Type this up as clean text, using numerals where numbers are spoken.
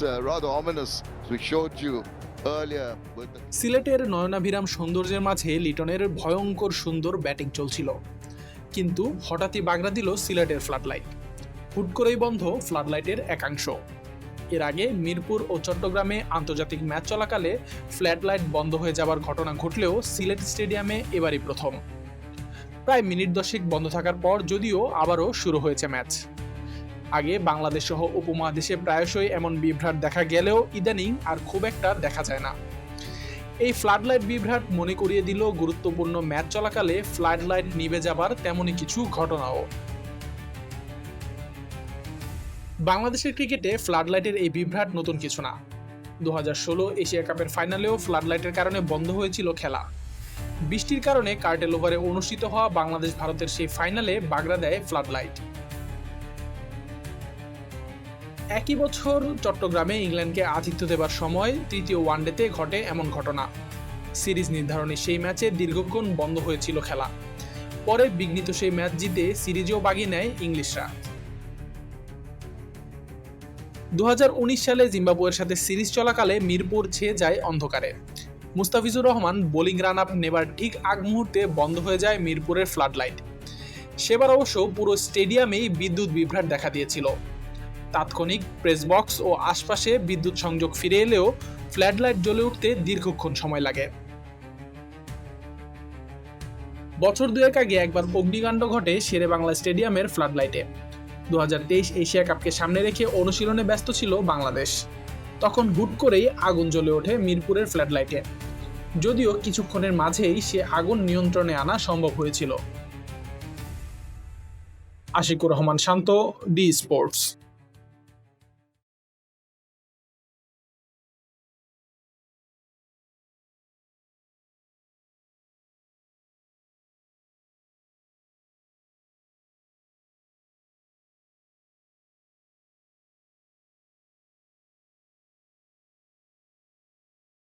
rather ominous, as we showed you earlier with the... সিলেটের নয়নাভিরাম সৌন্দর্যের মাঝে লিটনের ভয়ঙ্কর সুন্দর ব্যাটিং চলছিল, কিন্তু হঠাৎই বাগড়া দিল সিলেটের ফ্লাডলাইট। হুট করেই বন্ধ ফ্লাডলাইটের একাংশ। এর আগে মিরপুর ও চট্টগ্রামে আন্তর্জাতিক ম্যাচ চলাকালে ফ্লাডলাইট বন্ধ হয়ে যাবার ঘটনা ঘটলেও সিলেট স্টেডিয়ামে এবারই প্রথম। প্রায় মিনিট 10 বন্ধ থাকার পর যদিও আবারও শুরু হয়েছে ম্যাচ। আগে বাংলাদেশ সহ উপমহাদেশে প্রায়শই এমন বিভ্রাট দেখা গেলেও ইদানিং আর খুব একটা দেখা যায় না। এই ফ্লাডলাইট বিভ্রাট মনে করিয়ে দিল গুরুত্বপূর্ণ ম্যাচ চলাকালে ফ্লাডলাইট নিভে যাবার তেমনই কিছু ঘটনাও। বাংলাদেশের ক্রিকেটে ফ্লাডলাইটের এই বিভ্রাট নতুন কিছু না। 2016 এশিয়া কাপের ফাইনালেও ফ্লাডলাইটের কারণে বন্ধ হয়েছিল খেলা। বৃষ্টির কারণে কার্টেল ওভারে অনুষ্ঠিত হওয়া বাংলাদেশ ভারতের সেই ফাইনালে বাগড়া দেয় ফ্লাডলাইট। একই বছর চট্টগ্রামে ইংল্যান্ডকে আতিথ্য দেবার সময় তৃতীয় ওয়ানডেতে ঘটে এমন ঘটনা। সিরিজ নির্ধারণী সেই ম্যাচে দীর্ঘক্ষণ বন্ধ হয়েছিল খেলা। পরে বিঘ্নিত সেই ম্যাচ জিতে সিরিজেও বাগিয়ে নেয় ইংলিশরা। 2019 সালে জিম্বাবুয়ের সাথে সিরিজ চলাকালে মিরপুর ছেয়ে যায় অন্ধকারে। Mustafizur Rahman bowling run up নেবার ঠিক আগ মুহূর্তে বন্ধ হয়ে যায় মিরপুরের ফ্লাডলাইট। সেবার অবশ্য পুরো স্টেডিয়ামেই বিদ্যুৎ বিভ্রাট দেখা দিয়েছিল। তাৎক্ষণিক প্রেস বক্স ও আশপাশে বিদ্যুৎ সংযোগ ফিরে এলেও ফ্লাডলাইট জ্বলে উঠতে দীর্ঘক্ষণ সময় লাগে। বছর দুয়েক আগে একবার অগ্নিকাণ্ড ঘটে শেরে বাংলা স্টেডিয়ামের ফ্লাডলাইটে। 2023 এশিয়া কাপকে সামনে রেখে অনুশীলনে ব্যস্ত ছিল বাংলাদেশ। তখন হুট করেই আগুন জ্বলে ওঠে মিরপুরের ফ্লাডলাইটে, যদিও কিছুক্ষণের মাঝেই সে আগুন নিয়ন্ত্রণে আনা সম্ভব হয়েছিল। আশিকুর রহমান শান্ত, ডি স্পোর্টস।